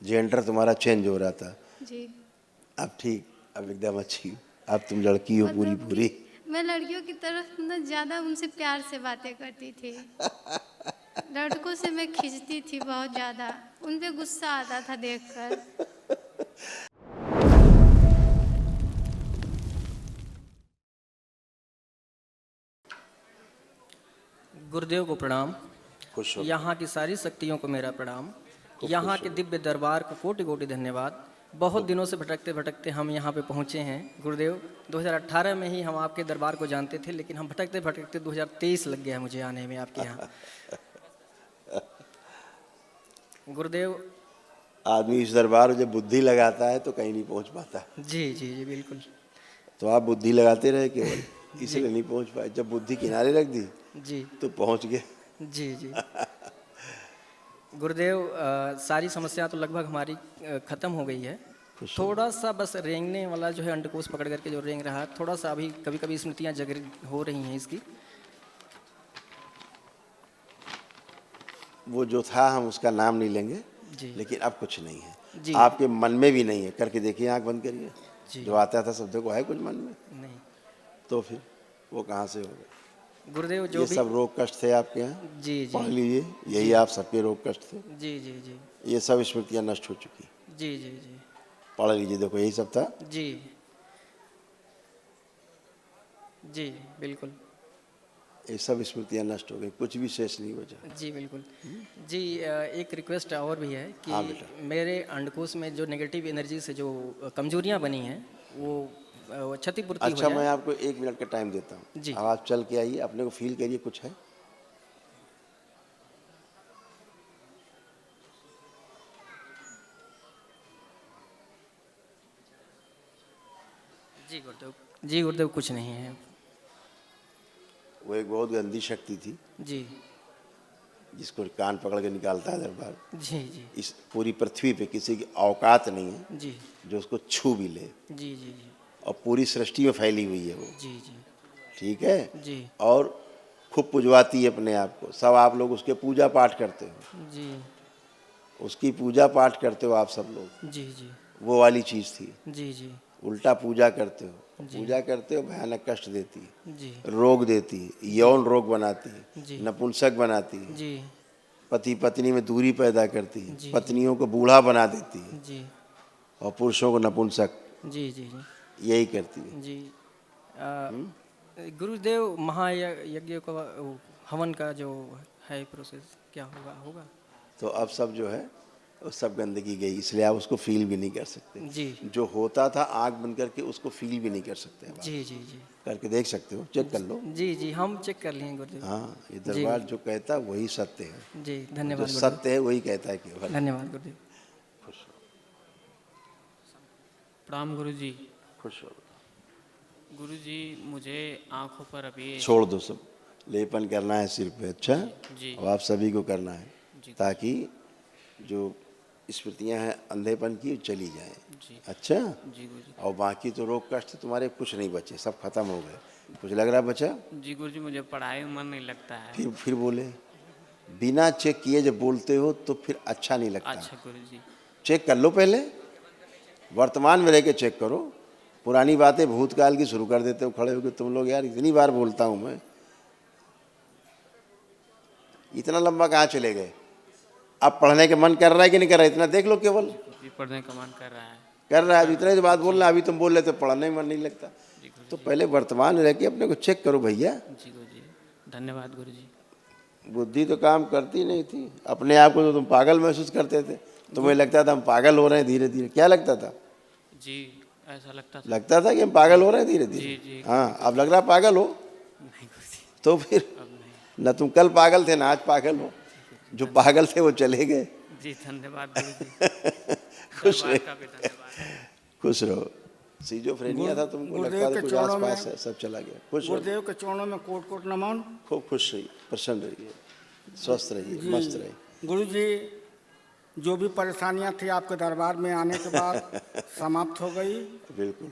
Gender तुम्हारा change हो रहा था, जी। अब ठीक, अब एकदम अच्छी, अब तुम लड़की हो पूरी मतलब पूरी। कि मैं लड़कियों की तरफ मतलब ज़्यादा उनसे प्यार से बातें करती थी। लड़कों से मैं खिंचती थी बहुत ज़्यादा, उन पे गुस्सा आता था देखकर। गुरुदेव को प्रणाम। खुश हो, यहाँ की सारी शक्तियों को मेरा प्रणाम। खूब यहाँ खुश के हो। दिव्य दरबार को कोटि कोटि धन्यवाद। बहुत दिनों से भटकते भटकते हम यहाँ पे पहुँचे हैं गुरुदेव। 2018 में ही हम आपके दरबार को जानते थे, लेकिन हम भटकते भटकते 2023 लग गया मुझे आने में आपके यहाँ। गुरुदेव। आदमी इस दरबार में जब बुद्धि लगाता है तो कहीं नहीं पहुंच पाता। जी जी जी बिल्कुल। तो आप बुद्धि लगाते रहे केवल, जी इसलिए नहीं पहुंच पाए। जब बुद्धि किनारे रख दी जी तो पहुंच गए। जी जी गुरुदेव, सारी समस्या तो लगभग हमारी ख़त्म हो गई है। खुश हो। थोड़ा सा बस रेंगने वाला जो है, अंडकोश पकड़ करके जो रेंग रहा है, थोड़ा सा अभी कभी कभी स्मृतियाँ जागृत हो रही हैं इसकी। वो जो था हम उसका नाम नहीं लेंगे, जी लेकिन अब कुछ नहीं है। जी आपके मन में भी नहीं है, करके देखिए, आंख बंद करिए। जी जो आता था शब्दों को है कुछ मन में, नहीं। तो फिर वो कहाँ से होगा। गुरुदेव जो ये भी। सब रोग कष्ट थे आपके यहाँ, जी जी पढ़ लीजिए, यही जी आप सबके रोग कष्ट थे। जी जी जी ये सब स्मृतियाँ नष्ट हो चुकी, जी जी जी पढ़ लीजिए, देखो यही सब था। जी जी बिल्कुल। ये सब स्मृतियाँ नष्ट हो गई, कुछ भी शेष नहीं बचा। जी बिल्कुल। जी, एक रिक्वेस्ट और भी है कि हाँ बेटा। मेरे अंडकोश में जो नेगेटिव एनर्जी से जो कमजोरियां बनी हैं वो क्षतिपूर्ति हो अच्छा, मैं जाए। आपको 1 मिनट का टाइम देता हूँ। जी अब आप चल के आइए, अपने को फील करिए कुछ है। जी गुरुदेव। जी गुरुदेव, कुछ नहीं है। वो एक बहुत गंदी शक्ति थी जी जिसको कान पकड़ के निकालता है दरबार। जी जी इस पूरी पृथ्वी पे किसी की औकात नहीं है जी जो उसको छू भी ले, जी जी जी और पूरी सृष्टि में फैली हुई है वो। जी जी ठीक है। जी और खूब पुजवाती है अपने आप को, सब आप लोग उसके पूजा पाठ करते हो, जी उसकी पूजा पाठ करते हो आप सब लोग। जी जी वो वाली चीज़ थी। जी जी उल्टा पूजा करते हो, जी पूजा करते हो, भयानक कष्ट देती है, जी रोग देती है, यौन रोग बनाती है, जी नपुंसक बनाती है, जी पति पत्नी में दूरी पैदा करती है, जी पत्नियों को बूढ़ा बना देती है, जी और पुरुषों को नपुंसक, जी जी यही करती है। जी। गुरुदेव, महायज्ञ का हवन का जो है प्रोसेस क्या होगा? तो अब सब जो है वो सब गंदगी गई, इसलिए आप उसको फील भी नहीं कर सकते। जी जो होता था आंख बंद करके उसको फील भी नहीं कर सकते अब आप। जी जी जी करके देख सकते हो, चेक कर लो। जी जी हम चेक कर लिए गुरुदेव। हाँ, ये जी दरबार जो कहता है वही सत्य है, जी जो धन्यवाद गुरुदेव। सत्य है वही कहता है केवल। धन्यवाद गुरुदेव। खुश हो, प्रणाम गुरुजी। खुश हो। गुरुजी, मुझे आंखों पर अभी छोड़ दो सब, लेपन करना है सिर पे। अच्छा, जी अब आप सभी को करना है जी ताकि जो स्मृतियां हैं अंधेपन की चली जाएं। जी अच्छा, जी गुरुजी। और बाकी तो रोग कष्ट तुम्हारे कुछ नहीं बचे, सब खत्म हो गए। कुछ लग रहा बचा? जी गुरुजी, मुझे पढ़ाई में मन नहीं लगता है। फिर बोले, बिना चेक किए जब बोलते हो तो फिर अच्छा नहीं लगता। अच्छा गुरुजी। चेक कर लो पहले, वर्तमान में रह के चेक करो। पुरानी बातें भूतकाल की शुरू कर देते हो खड़े होकर तुम लोग। यार इतनी बार बोलता हूँ मैं, इतना लंबा कहाँ चले गए? अब पढ़ने का मन कर रहा है कि नहीं कर रहा है? इतना देख लो केवल। जी, पढ़ने का मन कर रहा है। कर रहा है, अब इतने बात बोल रहा है। अभी तुम बोल रहे थे पढ़ने में मन नहीं लगता, जी गुरुजी। तो पहले वर्तमान में रह के अपने को चेक करो भैया। जी गुरुजी, धन्यवाद गुरुजी। बुद्धि तो काम करती नहीं थी, अपने आप को तो तुम पागल महसूस करते थे। तुम्हें लगता था हम पागल हो रहे हैं धीरे धीरे। क्या लगता था? जी, ऐसा लगता था। लगता था कि हम पागल हो रहे हैं धीरे जी धीरे। जी। हाँ, अब लग रहा पागल हो। नहीं गुरुजी, तो फिर अब नहीं। न तुम कल पागल थे ना आज पागल हो। जो पागल थे वो चले गए। जी धन्यवाद गुरुजी। खुश दरबार रहे, का भी धन्यवाद। खुश रहो। सीजोफ्रेनिया था तुमको, गुरुदेव लगता था के कुछ चरणों आसपास में, है, सब चला गया। खुश रहो, गुरुदेव के चरणों में कोट कोट नमन। खूब खुश रहिए, प्रसन्न रहिए, स्वस्थ रहिए, मस्त रहिए। गुरु जी, जो भी परेशानियां थी आपके दरबार में आने के बाद समाप्त हो गई। बिल्कुल,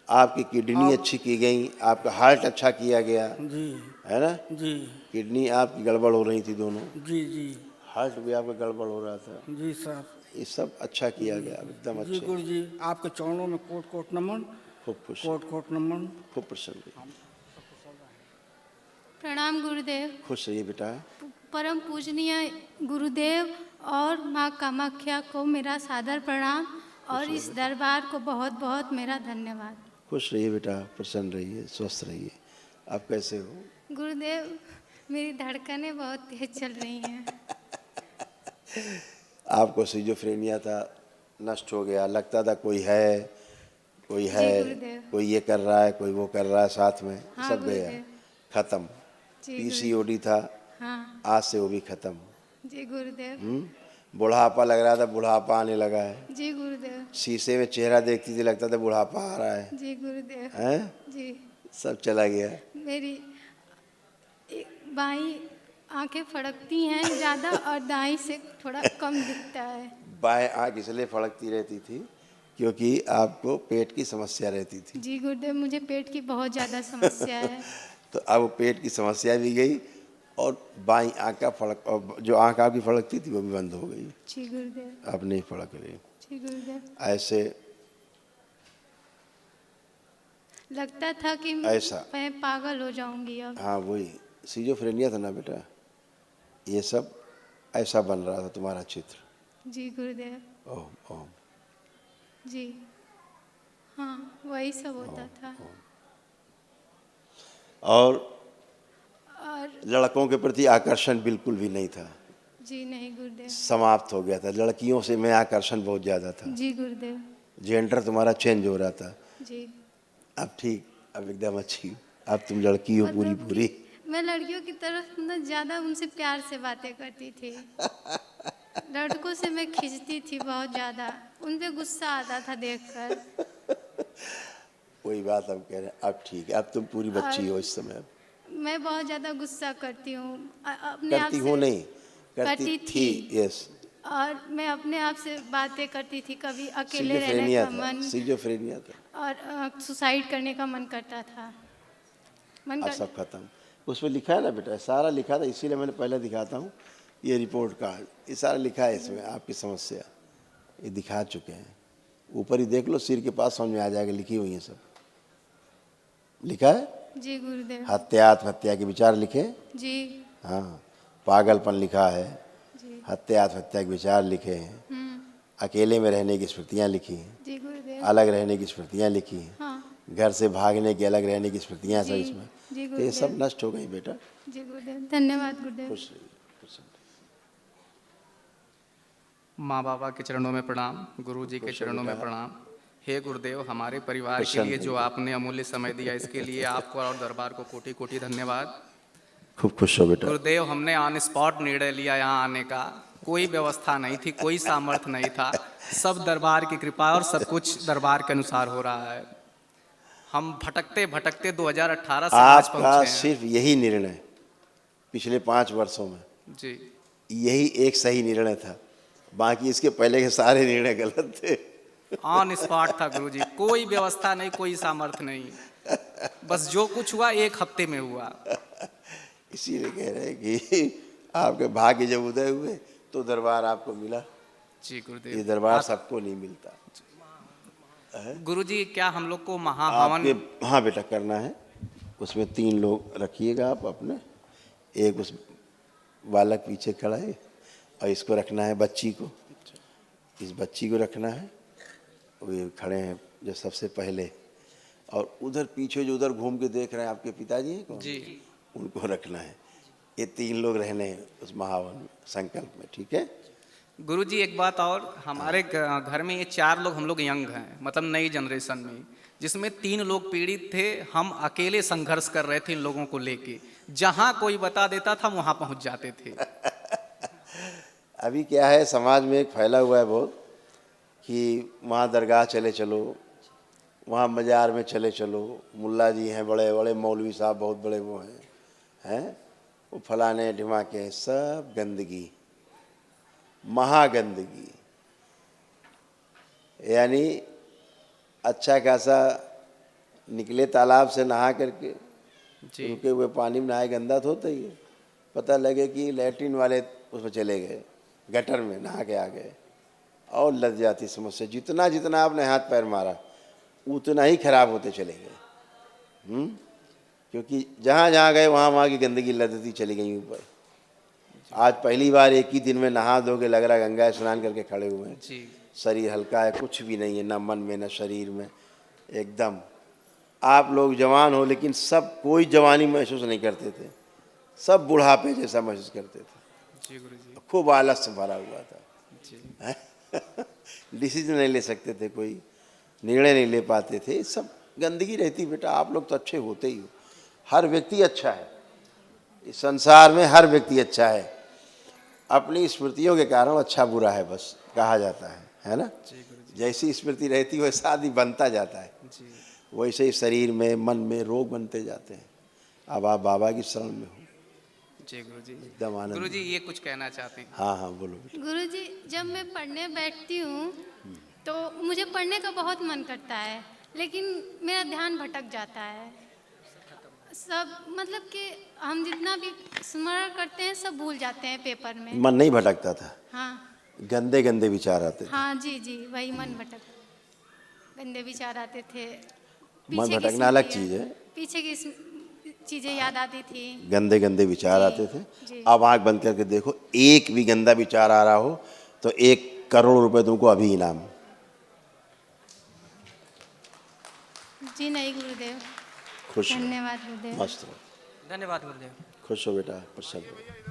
आपकी किडनी अच्छी की गई, आपका हार्ट अच्छा किया गया, जी है ना। जी किडनी आपकी गड़बड़ हो रही थी दोनों, जी जी हार्ट भी आपका गड़बड़ हो रहा था। जी सर। ये सब अच्छा किया गया, एकदम जी अच्छे। गुरु जी, आपके चरणों में कोट कोट नमन, खूब खुश, कोट कोट नमन। खूब प्रसन्न रहिए। प्रणाम गुरुदेव। खुश रहिए बेटा। परम पूजनीय गुरुदेव और माँ कामाख्या को मेरा सादर प्रणाम और इस दरबार को बहुत बहुत मेरा धन्यवाद। खुश रहिए बेटा, प्रसन्न रहिए, स्वस्थ रहिए। आप कैसे हो? गुरुदेव, मेरी धड़कनें बहुत तेज चल रही हैं। आपको सिजोफ्रेनिया था, नष्ट हो गया, लगता था कोई है, कोई जी है, गुरुदेव। कोई ये कर रहा है, कोई वो कर रहा है साथ में, हाँ सब गया, गुरुदेव। खत्म। जी पीसीओडी था, हाँ आज से वो भी खत्म। जी गुरुदेव। बुढ़ापा लग रहा था, बुढ़ापा आने लगा है। जी गुरुदेव। शीशे में चेहरा देखती थी, लगता था बुढ़ापा आ रहा है, जी गुरुदेव। हैं? जी, सब चला गया। मेरी बाई आंखें फड़कती हैं ज़्यादा और दाई से थोड़ा कम दिखता है। बाएं आँख इसलिए फड़कती रहती थी क्योंकि आपको पेट की समस्या रहती थी। जी गुरुदेव, मुझे पेट की बहुत ज़्यादा समस्या है। तो अब पेट की समस्या भी गई और बाईं आँख का फड़क, और जो आँख आपकी फड़कती थी वो भी बंद हो गई। जी गुरुदेव। अब नहीं फड़क रही। जी गुरुदेव। ऐसे लगता था कि ऐसा। मैं पागल हो जाऊंगी अब। हाँ वही सिजोफ्रेनिया था ना बेटा, ये सब ऐसा बन रहा था तुम्हारा चित्र। जी गुरुदेव। ओम ओम। जी हाँ, वही सब होता था। और और लड़कों के प्रति आकर्षण बिल्कुल भी नहीं था, जी नहीं गुरुदेव। समाप्त हो गया था। लड़कियों से मैं आकर्षण बहुत ज़्यादा था। जी गुरुदेव। जेंडर तुम्हारा चेंज हो रहा था। जी, अब ठीक, अब एकदम अच्छी, अब तुम लड़की हो पूरी मतलब पूरी। कि मैं लड़कियों की तरफ ना ज़्यादा उनसे प्यार से बातें करती थी। लड़कों से मैं खिंचती थी बहुत ज़्यादा, उन पे गुस्सा आता था देखकर। वही बात हम कह रहे हैं, अब ठीक है, अब तुम पूरी बच्ची हो इस समय। मैं बहुत ज़्यादा गुस्सा करती हूँ अपने आप करती से। हो नहीं, करती करती थी। यस, और मैं अपने आप से बातें करती थी, कभी अकेले रहने सिजोफ्रेनिया का था, मन सिजोफ्रेनिया था। और सुसाइड करने का मन करता था। मन अब कर सब खत्म। उसमें लिखा है ना बेटा, सारा लिखा था, इसीलिए मैंने पहले दिखाता हूँ। ये रिपोर्ट कार्ड, ये सारा लिखा है इसमें, आपकी समस्या ये दिखा चुके हैं। ऊपर ही देख लो, सिर के पास समझ में आ जाएगा, लिखी हुई है सब, लिखा है। जी गुरुदेव। हत्या आत्महत्या के विचार लिखे, जी हाँ। पागलपन लिखा है, जी। हत्या आत्महत्या के विचार लिखे हैं, अकेले में रहने की स्मृतियाँ लिखी हैं, जी गुरुदेव। अलग रहने की स्मृतियाँ लिखी हैं, हाँ घर से भागने की, अलग रहने की स्मृतियाँ सब जी। इसमें। जी तो ये सब गुरुदेव। नष्ट हो गई बेटा। जी गुरुदेव, धन्यवाद गुरुदेव। खुश रहिए, खुश रहिए। माँ बाबा के चरणों में प्रणाम, गुरु जी के खुश हो चरणों में बेटा। प्रणाम। हे गुरुदेव, हमारे परिवार के प्रसन्न लिए जो रहिए। आपने अमूल्य समय दिया, इसके लिए आपको और दरबार को कोटि कोटि धन्यवाद। खूब खुश हो बेटा। गुरुदेव, हमने ऑन स्पॉट निर्णय लिया यहाँ आने का, कोई व्यवस्था नहीं थी, कोई सामर्थ्य नहीं था, सब दरबार की कृपा और सब कुछ दरबार के अनुसार हो रहा है। हम भटकते भटकते 2018 से आज आपका पहुँचे हैं। सिर्फ यही निर्णय पिछले 5 वर्षों में, जी, यही एक सही निर्णय था, बाकी इसके पहले के सारे निर्णय गलत थे। ऑन स्पॉट था गुरु जी, कोई व्यवस्था नहीं, कोई सामर्थ्य नहीं, बस जो कुछ हुआ 1 हफ्ते में हुआ। इसीलिए कह रहे हैं कि आपके भाग्य जब उदय हुए तो दरबार आपको मिला। जी गुरुदेव। ये दरबार सबको नहीं मिलता। गुरु जी, क्या हम लोग को महाहवन? आपके, हाँ बेटा, करना है। उसमें 3 लोग रखिएगा आप अपने, एक उस बालक पीछे खड़ा है और इसको रखना है, बच्ची को, इस बच्ची को रखना है। वो ये खड़े हैं जो सबसे पहले, और उधर पीछे जो उधर घूम के देख रहे हैं आपके पिताजी हैं कौन? जी उनको रखना है। ये 3 लोग रहने हैं उस महावन संकल्प में, ठीक है। गुरु जी, एक बात और, हमारे घर में ये 4 लोग हम लोग यंग हैं, मतलब नई जनरेशन में, जिसमें 3 लोग पीड़ित थे। हम अकेले संघर्ष कर रहे थे इन लोगों को लेके, जहाँ कोई बता देता था वहाँ पहुँच जाते थे। अभी क्या है, समाज में एक फैला हुआ है बहुत कि वहाँ दरगाह चले चलो, वहाँ मज़ार में चले चलो, मुल्ला जी हैं बड़े बड़े, मौलवी साहब बहुत बड़े वो हैं, वो फलाने ढिमाके, सब गंदगी, महागंदगी। यानी अच्छा खासा निकले तालाब से नहा करके, जी रुके हुए पानी में नहाए, गंदा तो होता ही है, पता लगे कि लैट्रिन वाले उसमें चले गए, गटर में नहा के आ गए, और लग जाती समस्या। जितना जितना आपने हाथ पैर मारा उतना ही खराब होते चले गए। क्योंकि जहाँ जहाँ गए वहाँ वहाँ की गंदगी लदती चली गई ऊपर। आज पहली बार एक ही दिन में नहा धो के लग रहा गंगा स्नान करके खड़े हुए हैं। जी शरीर हल्का है, कुछ भी नहीं है, ना मन में ना शरीर में, एकदम। आप लोग जवान हो लेकिन सब कोई जवानी महसूस नहीं करते थे, सब बुढ़ापे जैसा महसूस करते थे। जी गुरु जी। खूब आलस से भरा हुआ था। जी डिसीजन नहीं ले सकते थे, कोई निर्णय नहीं ले पाते थे। सब गंदगी रहती। बेटा आप लोग तो अच्छे होते ही हो, हर व्यक्ति अच्छा है इस संसार में, हर व्यक्ति अच्छा है। अपनी स्मृतियों के कारण अच्छा बुरा है बस कहा जाता है ना। जैसी स्मृति रहती है वैसा आदमी बनता जाता है। जी वैसे ही शरीर में मन में रोग बनते जाते हैं। अब आप बाबा की शरण में हो, जी गुरु जी। एकदम आनंद। गुरु जी ये कुछ कहना चाहते हैं? हाँ हाँ बोलो बेटा। गुरुजी, जब मैं पढ़ने बैठती हूँ तो मुझे पढ़ने का बहुत मन करता है, लेकिन मेरा ध्यान भटक जाता है। सब मतलब कि हम जितना भी स्मरण करते हैं सब भूल जाते हैं पेपर में। मन नहीं भटकता था, हाँ गंदे गंदे विचार आते थे। हाँ जी जी, वही मन भटक, गंदे विचार आते थे। मन पीछे की भटकना अलग स्मृतियाँ- चीज़ है, पीछे की चीज़ें याद आती थी। गंदे गंदे विचार जी, आते थे। जी। अब आंख बंद करके देखो, एक भी गंदा विचार आ रहा हो तो 1 करोड़ रुपए तुमको अभी इनाम। जी नहीं गुरुदेव, खुश हो, धन्यवाद गुरुदेव। मस्त हो, धन्यवाद गुरुदेव। खुश हो बेटा, प्रसन्न हो।